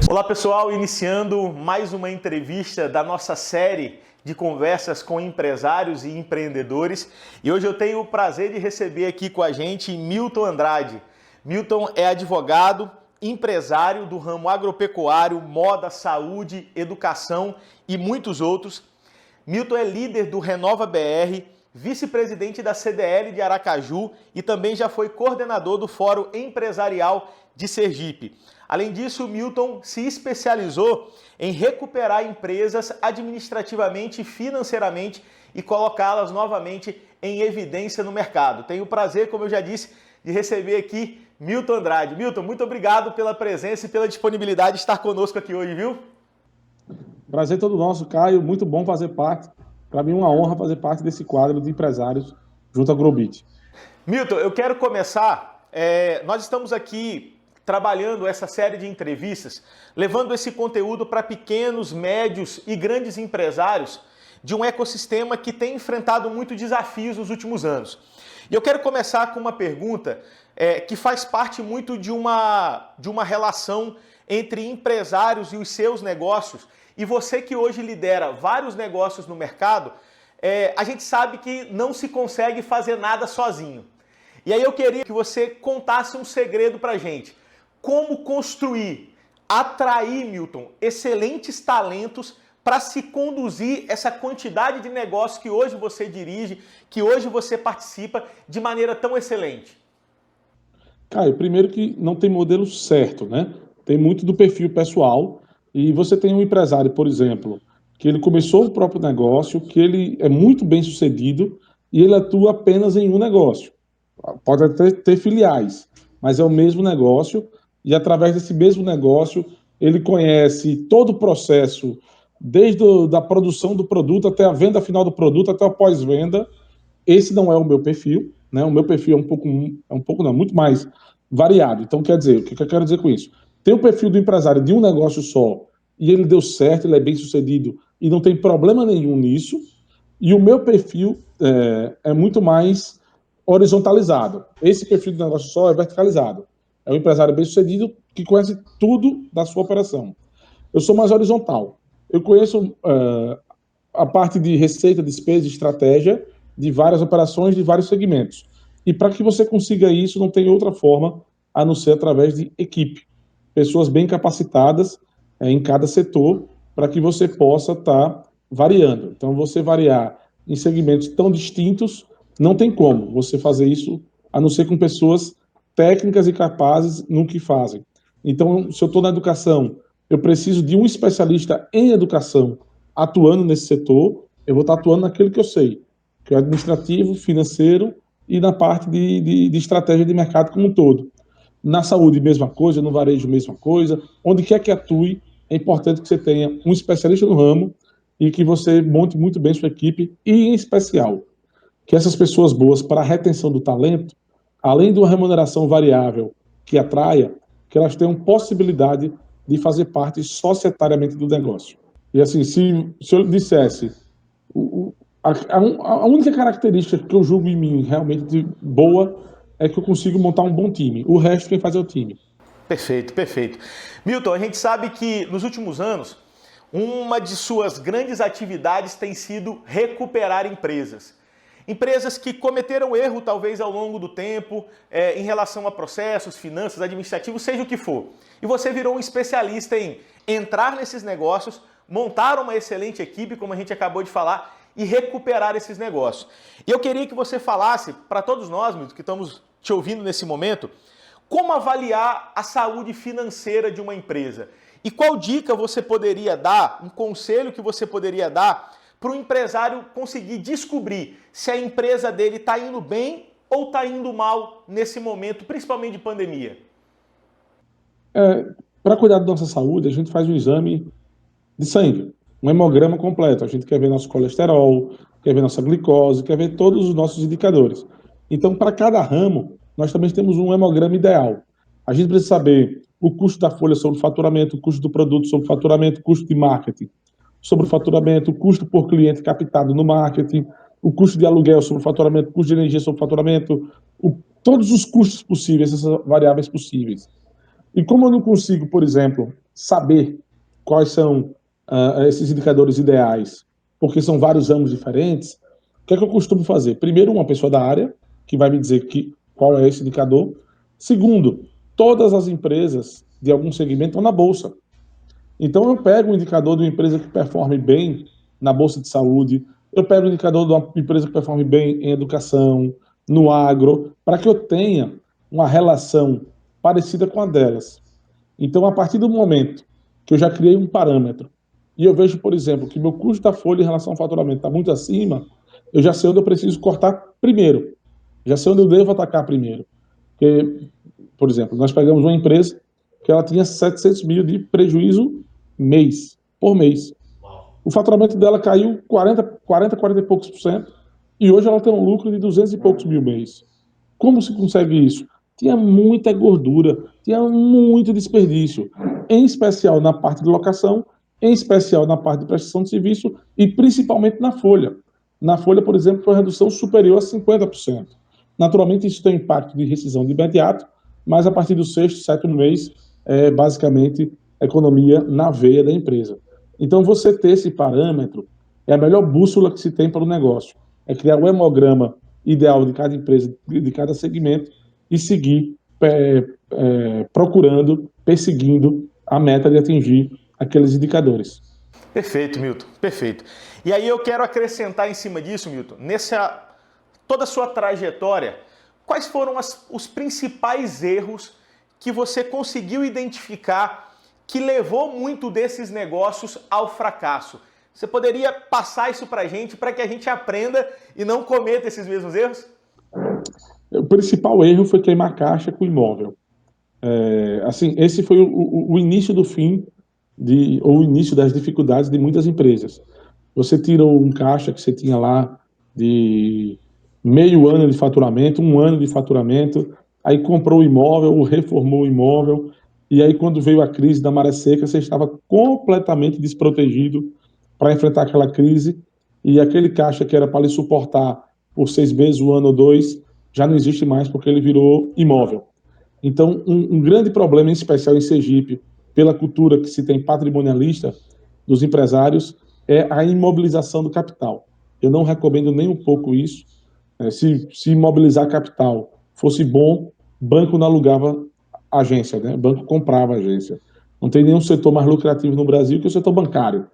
Olá pessoal, iniciando mais uma entrevista da nossa série de conversas com empresários e empreendedores. E hoje eu tenho o prazer de receber aqui com a gente Milton Andrade. Milton é advogado, empresário do ramo agropecuário, moda, saúde, educação e muitos outros. Milton é líder do Renova BR, vice-presidente da CDL de Aracaju e também já foi coordenador do Fórum Empresarial de Sergipe. Além disso, Milton se especializou em recuperar empresas administrativamente e financeiramente e colocá-las novamente em evidência no mercado. Tenho o prazer, como eu já disse, de receber aqui Milton Andrade. Milton, muito obrigado pela presença e pela disponibilidade de estar conosco aqui hoje, viu? Prazer todo nosso, Caio. Muito bom fazer parte. Para mim, uma honra fazer parte desse quadro de empresários junto à Growbit. Milton, eu quero começar. Nós estamos aqui trabalhando essa série de entrevistas, levando esse conteúdo para pequenos, médios e grandes empresários de um ecossistema que tem enfrentado muitos desafios nos últimos anos. E eu quero começar com uma pergunta que faz parte muito de uma relação entre empresários e os seus negócios. E você que hoje lidera vários negócios no mercado, a gente sabe que não se consegue fazer nada sozinho. E aí eu queria que você contasse um segredo para a gente. Como construir, atrair, Milton, excelentes talentos para se conduzir essa quantidade de negócios que hoje você dirige, que hoje você participa de maneira tão excelente? Caio, primeiro que não tem modelo certo, né? Tem muito do perfil pessoal. E você tem um empresário, por exemplo, que ele começou o próprio negócio, que ele é muito bem sucedido e ele atua apenas em um negócio. Pode até ter filiais, mas é o mesmo negócio e através desse mesmo negócio ele conhece todo o processo, desde da produção do produto até a venda final do produto, até o pós-venda. Esse não é o meu perfil, né? O meu perfil é muito mais variado. Então, quer dizer, o que eu quero dizer com isso? Tem o perfil do empresário de um negócio só e ele deu certo, ele é bem sucedido e não tem problema nenhum nisso. E o meu perfil é muito mais horizontalizado. Esse perfil do negócio só é verticalizado. É um empresário bem sucedido que conhece tudo da sua operação. Eu sou mais horizontal. Eu conheço a parte de receita, despesa e estratégia de várias operações, de vários segmentos. E para que você consiga isso, não tem outra forma a não ser através de equipe. Pessoas bem capacitadas em cada setor, para que você possa estar variando. Então, você variar em segmentos tão distintos, não tem como você fazer isso, a não ser com pessoas técnicas e capazes no que fazem. Então, se eu estou na educação, eu preciso de um especialista em educação atuando nesse setor, eu vou estar atuando naquilo que eu sei, que é administrativo, financeiro e na parte de estratégia de mercado como um todo. Na saúde, mesma coisa, no varejo, mesma coisa. Onde quer que atue, é importante que você tenha um especialista no ramo e que você monte muito bem sua equipe e, em especial, que essas pessoas boas para a retenção do talento, além de uma remuneração variável que atraia, que elas tenham possibilidade de fazer parte societariamente do negócio. E assim, se eu dissesse a única característica que eu julgo em mim realmente boa é que eu consigo montar um bom time. O resto quem faz é o time. Perfeito, perfeito. Milton, a gente sabe que nos últimos anos, uma de suas grandes atividades tem sido recuperar empresas. Empresas que cometeram erro, talvez, ao longo do tempo, em relação a processos, finanças, administrativos, seja o que for. E você virou um especialista em entrar nesses negócios, montar uma excelente equipe, como a gente acabou de falar, e recuperar esses negócios. E eu queria que você falasse, para todos nós, Milton, que estamos te ouvindo nesse momento, como avaliar a saúde financeira de uma empresa? E qual dica você poderia dar, um conselho que você poderia dar para o empresário conseguir descobrir se a empresa dele está indo bem ou está indo mal nesse momento, principalmente de pandemia? Para cuidar da nossa saúde, a gente faz um exame de sangue, um hemograma completo. A gente quer ver nosso colesterol, quer ver nossa glicose, quer ver todos os nossos indicadores. Então, para cada ramo, nós também temos um hemograma ideal. A gente precisa saber o custo da folha sobre o faturamento, o custo do produto sobre o faturamento, o custo de marketing sobre o faturamento, o custo por cliente captado no marketing, o custo de aluguel sobre o faturamento, o custo de energia sobre o faturamento, todos os custos possíveis, essas variáveis possíveis. E como eu não consigo, por exemplo, saber quais são esses indicadores ideais, porque são vários ramos diferentes, o que é que eu costumo fazer? Primeiro, uma pessoa da área, que vai me dizer qual é esse indicador. Segundo, todas as empresas de algum segmento estão na bolsa. Então, eu pego o indicador de uma empresa que performe bem na bolsa de saúde, eu pego o indicador de uma empresa que performe bem em educação, no agro, para que eu tenha uma relação parecida com a delas. Então, a partir do momento que eu já criei um parâmetro e eu vejo, por exemplo, que meu custo da folha em relação ao faturamento está muito acima, eu já sei onde eu preciso cortar primeiro, já sei onde eu devo atacar primeiro. Porque, por exemplo, nós pegamos uma empresa que ela tinha 700 mil de prejuízo por mês. O faturamento dela caiu 40 e poucos por cento, e hoje ela tem um lucro de 200 e poucos mil mês. Como se consegue isso? Tinha muita gordura, tinha muito desperdício, em especial na parte de locação, em especial na parte de prestação de serviço e principalmente na folha. Na folha, por exemplo, foi uma redução superior a 50%. Naturalmente, isso tem impacto de rescisão de imediato, mas a partir do sexto, sétimo mês, é basicamente economia na veia da empresa. Então, você ter esse parâmetro é a melhor bússola que se tem para o negócio. É criar o hemograma ideal de cada empresa, de cada segmento, e seguir procurando, perseguindo a meta de atingir aqueles indicadores. Perfeito, Milton, perfeito. E aí eu quero acrescentar em cima disso, Milton, toda a sua trajetória, quais foram os principais erros que você conseguiu identificar que levou muito desses negócios ao fracasso? Você poderia passar isso para que a gente aprenda e não cometa esses mesmos erros? O principal erro foi queimar caixa com imóvel. Assim, esse foi o início do fim, ou o início das dificuldades de muitas empresas. Você tirou um caixa que você tinha lá de meio ano de faturamento, um ano de faturamento, aí comprou o imóvel, ou reformou o imóvel, e aí quando veio a crise da maré seca, você estava completamente desprotegido para enfrentar aquela crise, e aquele caixa que era para lhe suportar por 6 meses, um ano ou dois, já não existe mais porque ele virou imóvel. Então, um grande problema, em especial em Sergipe, pela cultura que se tem patrimonialista dos empresários, é a imobilização do capital. Eu não recomendo nem um pouco isso. Se imobilizar capital fosse bom, banco não alugava agência, né? Banco comprava agência. Não tem nenhum setor mais lucrativo no Brasil que o setor bancário.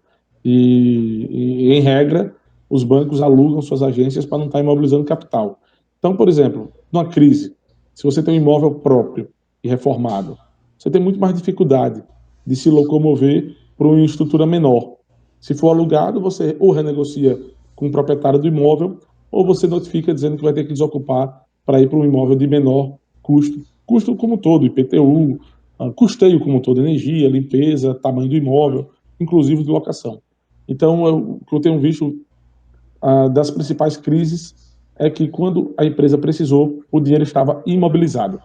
Em regra, os bancos alugam suas agências para não estar imobilizando capital. Então, por exemplo, numa crise, se você tem um imóvel próprio e reformado, você tem muito mais dificuldade de se locomover para uma estrutura menor. Se for alugado, você ou renegocia com o proprietário do imóvel, ou você notifica dizendo que vai ter que desocupar para ir para um imóvel de menor custo. Custo como todo, IPTU, custeio como todo, energia, limpeza, tamanho do imóvel, inclusive de locação. Então, o que eu tenho visto das principais crises é que quando a empresa precisou, o dinheiro estava imobilizado.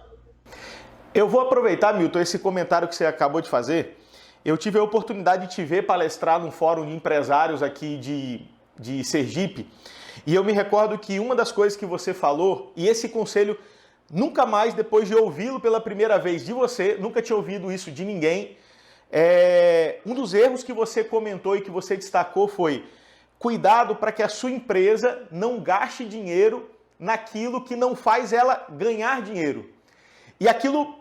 Eu vou aproveitar, Milton, esse comentário que você acabou de fazer. Eu tive a oportunidade de te ver palestrar num fórum de empresários aqui de Sergipe, e eu me recordo que uma das coisas que você falou, e esse conselho, nunca mais, depois de ouvi-lo pela primeira vez de você, nunca tinha ouvido isso de ninguém, um dos erros que você comentou e que você destacou foi: cuidado para que a sua empresa não gaste dinheiro naquilo que não faz ela ganhar dinheiro. E aquilo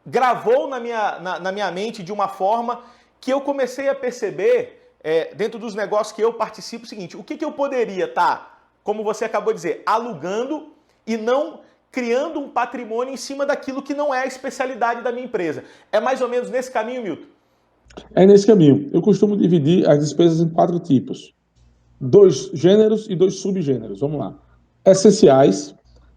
gravou na minha mente de uma forma que eu comecei a perceber, dentro dos negócios que eu participo, o seguinte: o que eu poderia estar, como você acabou de dizer, alugando e não criando um patrimônio em cima daquilo que não é a especialidade da minha empresa. É mais ou menos nesse caminho, Milton? É nesse caminho. Eu costumo dividir as despesas em 4 tipos. 2 gêneros e 2 subgêneros. Vamos lá. Essenciais.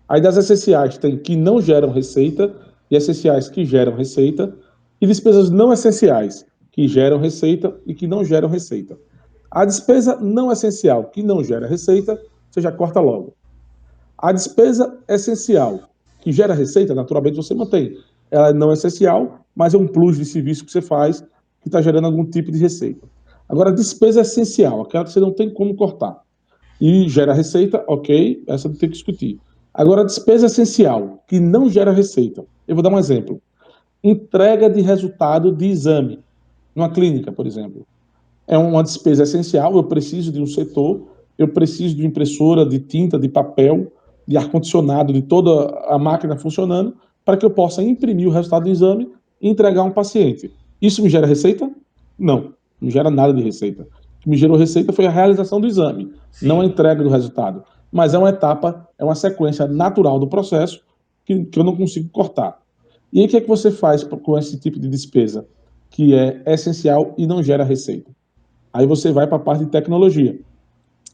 Aí das essenciais tem que não geram receita e essenciais que geram receita, e despesas não essenciais que geram receita e que não geram receita. A despesa não essencial que não gera receita, você já corta logo. A despesa essencial que gera receita, naturalmente você mantém. Ela não é essencial, mas é um plus de serviço que você faz que está gerando algum tipo de receita. Agora, a despesa essencial, aquela que você não tem como cortar, e gera receita, ok, essa não tem que discutir. Agora, a despesa essencial, que não gera receita. Eu vou dar um exemplo. Entrega de resultado de exame. numa clínica, por exemplo. É uma despesa essencial, eu preciso de um setor, eu preciso de impressora, de tinta, de papel, de ar-condicionado, de toda a máquina funcionando, para que eu possa imprimir o resultado do exame e entregar a um paciente. Isso me gera receita? Não, não gera nada de receita. O que me gerou receita foi a realização do exame, não a Sim. entrega do resultado. Mas é uma etapa, é uma sequência natural do processo que eu não consigo cortar. E aí, o que é que você faz com esse tipo de despesa, que é essencial e não gera receita? Aí você vai para a parte de tecnologia.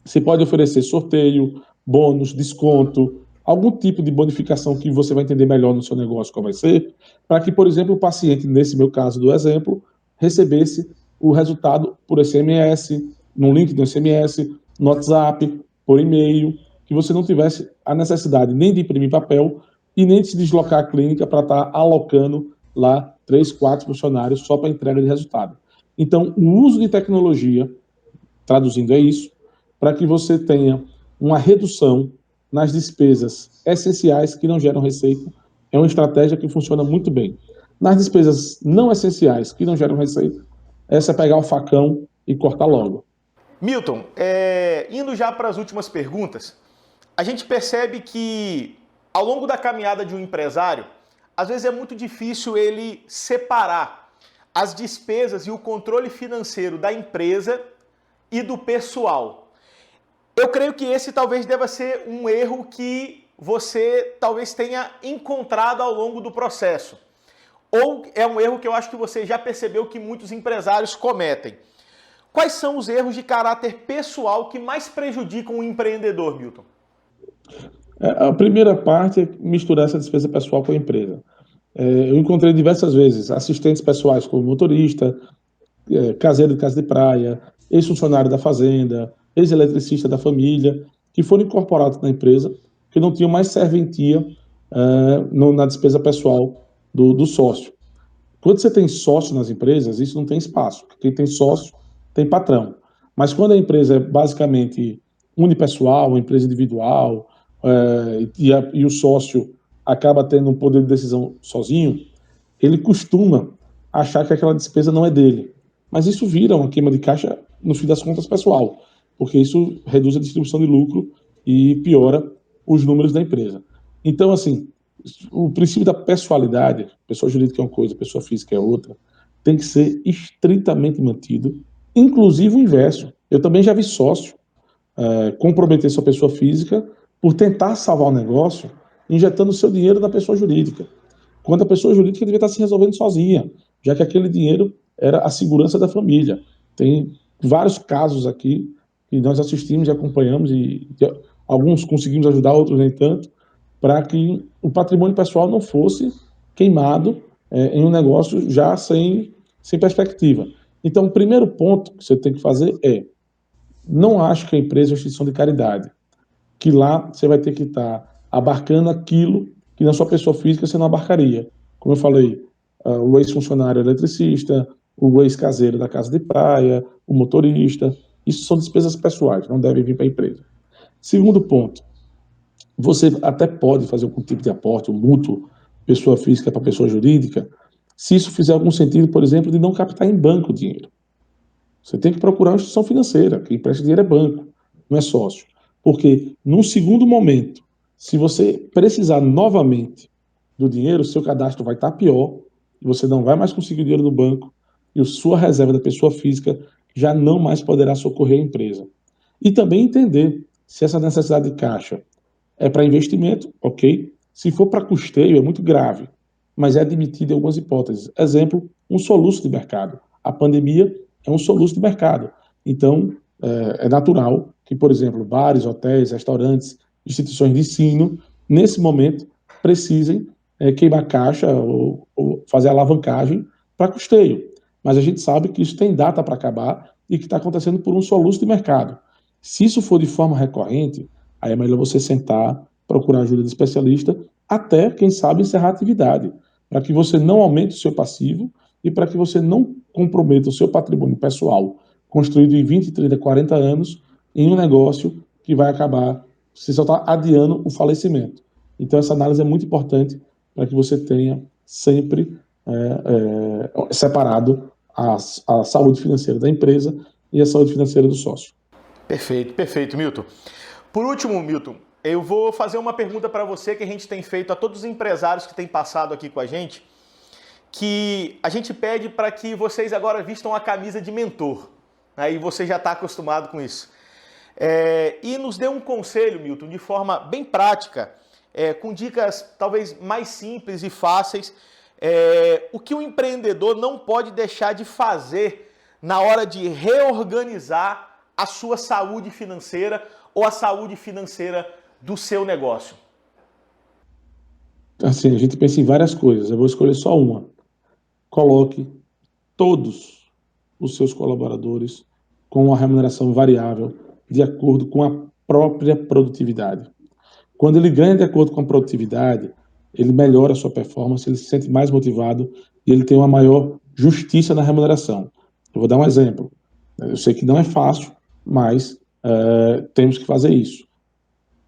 Você pode oferecer sorteio, bônus, desconto, algum tipo de bonificação que você vai entender melhor no seu negócio qual vai ser, para que, por exemplo, o paciente, nesse meu caso do exemplo, recebesse o resultado por SMS, num link do SMS, no WhatsApp, por e-mail, que você não tivesse a necessidade nem de imprimir papel e nem de se deslocar à clínica para estar alocando lá 3, 4 funcionários só para entrega de resultado. Então, o uso de tecnologia, traduzindo é isso, para que você tenha uma redução nas despesas essenciais que não geram receita, é uma estratégia que funciona muito bem. Nas despesas não essenciais que não geram receita, essa é pegar o facão e cortar logo. Milton, indo já para as últimas perguntas, a gente percebe que ao longo da caminhada de um empresário, às vezes é muito difícil ele separar as despesas e o controle financeiro da empresa e do pessoal. Eu creio que esse talvez deva ser um erro que você talvez tenha encontrado ao longo do processo. Ou é um erro que eu acho que você já percebeu que muitos empresários cometem. Quais são os erros de caráter pessoal que mais prejudicam o empreendedor, Milton? A primeira parte é misturar essa despesa pessoal com a empresa. Eu encontrei diversas vezes assistentes pessoais como motorista, caseiro de casa de praia, ex-funcionário da fazenda, ex-eletricista da família, que foram incorporados na empresa, que não tinham mais serventia na despesa pessoal do sócio. Quando você tem sócio nas empresas, isso não tem espaço. Quem tem sócio tem patrão. Mas quando a empresa é basicamente unipessoal, uma empresa individual, e o sócio acaba tendo um poder de decisão sozinho, ele costuma achar que aquela despesa não é dele. Mas isso vira uma queima de caixa, no fim das contas, pessoal, porque isso reduz a distribuição de lucro e piora os números da empresa. Então, assim, o princípio da pessoalidade, pessoa jurídica é uma coisa, pessoa física é outra, tem que ser estritamente mantido, inclusive o inverso. Eu também já vi sócio comprometer sua pessoa física por tentar salvar o negócio, injetando seu dinheiro na pessoa jurídica, quando a pessoa jurídica devia estar se resolvendo sozinha, já que aquele dinheiro era a segurança da família. Tem vários casos aqui que nós assistimos e acompanhamos, e alguns conseguimos ajudar, outros nem tanto, para que o patrimônio pessoal não fosse queimado em um negócio já sem perspectiva. Então, o primeiro ponto que você tem que fazer é: não acho que a empresa é uma instituição de caridade, que lá você vai ter que estar abarcando aquilo que na sua pessoa física você não abarcaria. Como eu falei, o ex-funcionário eletricista, o ex-caseiro da casa de praia, o motorista, isso são despesas pessoais, não devem vir para a empresa. Segundo ponto, você até pode fazer algum tipo de aporte, um mútuo, pessoa física para pessoa jurídica, se isso fizer algum sentido, por exemplo, de não captar em banco o dinheiro. Você tem que procurar uma instituição financeira, quem empresta dinheiro é banco, não é sócio. Porque, num segundo momento, se você precisar novamente do dinheiro, o seu cadastro vai estar pior, e você não vai mais conseguir dinheiro no banco, e a sua reserva da pessoa física já não mais poderá socorrer a empresa. E também entender se essa necessidade de caixa é para investimento, ok. Se for para custeio, é muito grave, mas é admitido em algumas hipóteses. Exemplo, um soluço de mercado. A pandemia é um soluço de mercado. Então, é natural que, por exemplo, bares, hotéis, restaurantes, instituições de ensino, nesse momento, precisem queimar caixa ou fazer alavancagem para custeio. Mas a gente sabe que isso tem data para acabar e que está acontecendo por um soluço de mercado. Se isso for de forma recorrente, aí é melhor você sentar, procurar ajuda de especialista, até, quem sabe, encerrar a atividade, para que você não aumente o seu passivo e para que você não comprometa o seu patrimônio pessoal, construído em 20, 30, 40 anos, em um negócio que vai acabar, você só está adiando o falecimento. Então, essa análise é muito importante para que você tenha sempre separado a saúde financeira da empresa e a saúde financeira do sócio. Perfeito, perfeito, Milton. Por último, Milton, eu vou fazer uma pergunta para você que a gente tem feito a todos os empresários que têm passado aqui com a gente, que a gente pede para que vocês agora vistam a camisa de mentor. Aí você já está acostumado com isso. E nos dê um conselho, Milton, de forma bem prática, com dicas talvez mais simples e fáceis, o que o empreendedor não pode deixar de fazer na hora de reorganizar a sua saúde financeira ou a saúde financeira do seu negócio. Assim, a gente pensa em várias coisas, eu vou escolher só uma. Coloque todos os seus colaboradores com uma remuneração variável de acordo com a própria produtividade. Quando ele ganha de acordo com a produtividade, ele melhora a sua performance, ele se sente mais motivado e ele tem uma maior justiça na remuneração. Eu vou dar um exemplo. Eu sei que não é fácil, mas temos que fazer isso.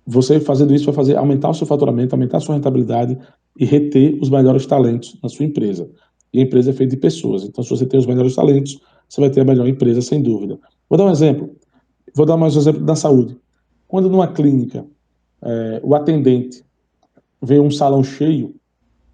Você fazendo isso vai aumentar o seu faturamento, aumentar a sua rentabilidade e reter os melhores talentos na sua empresa. E a empresa é feita de pessoas. Então, se você tem os melhores talentos, você vai ter a melhor empresa, sem dúvida. Vou dar um exemplo. Vou dar mais um exemplo da saúde. Quando numa clínica, o atendente vê um salão cheio,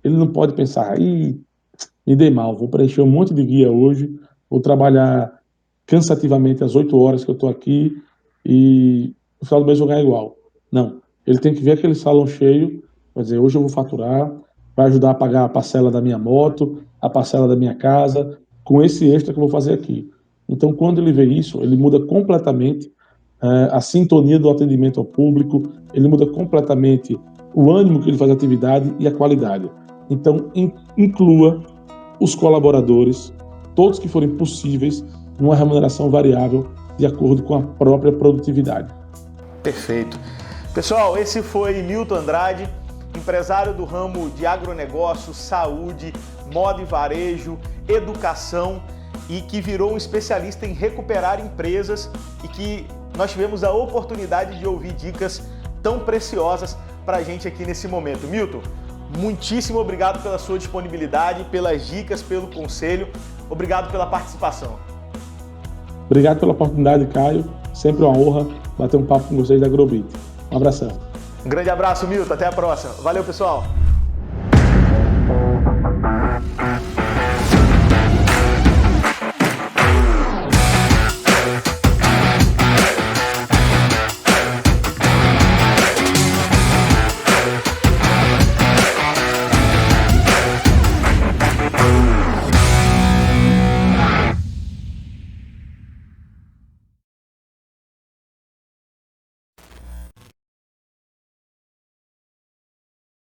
ele não pode pensar, me dei mal, vou preencher um monte de guia hoje, vou trabalhar cansativamente às 8 horas que eu estou aqui e no final do mês eu vou ganhar igual. Não, ele tem que ver aquele salão cheio, vai dizer, hoje eu vou faturar, vai ajudar a pagar a parcela da minha moto, a parcela da minha casa, com esse extra que eu vou fazer aqui. Então, quando ele vê isso, ele muda completamente a sintonia do atendimento ao público, ele muda completamente o ânimo que ele faz a atividade e a qualidade. Então, inclua os colaboradores, todos que forem possíveis, numa remuneração variável de acordo com a própria produtividade. Perfeito. Pessoal, esse foi Milton Andrade, empresário do ramo de agronegócio, saúde, moda e varejo, educação e que virou um especialista em recuperar empresas e que nós tivemos a oportunidade de ouvir dicas tão preciosas para a gente aqui nesse momento. Milton, muitíssimo obrigado pela sua disponibilidade, pelas dicas, pelo conselho. Obrigado pela participação. Obrigado pela oportunidade, Caio. Sempre uma honra bater um papo com vocês da Agrobit. Um abração. Um grande abraço, Milton. Até a próxima. Valeu, pessoal.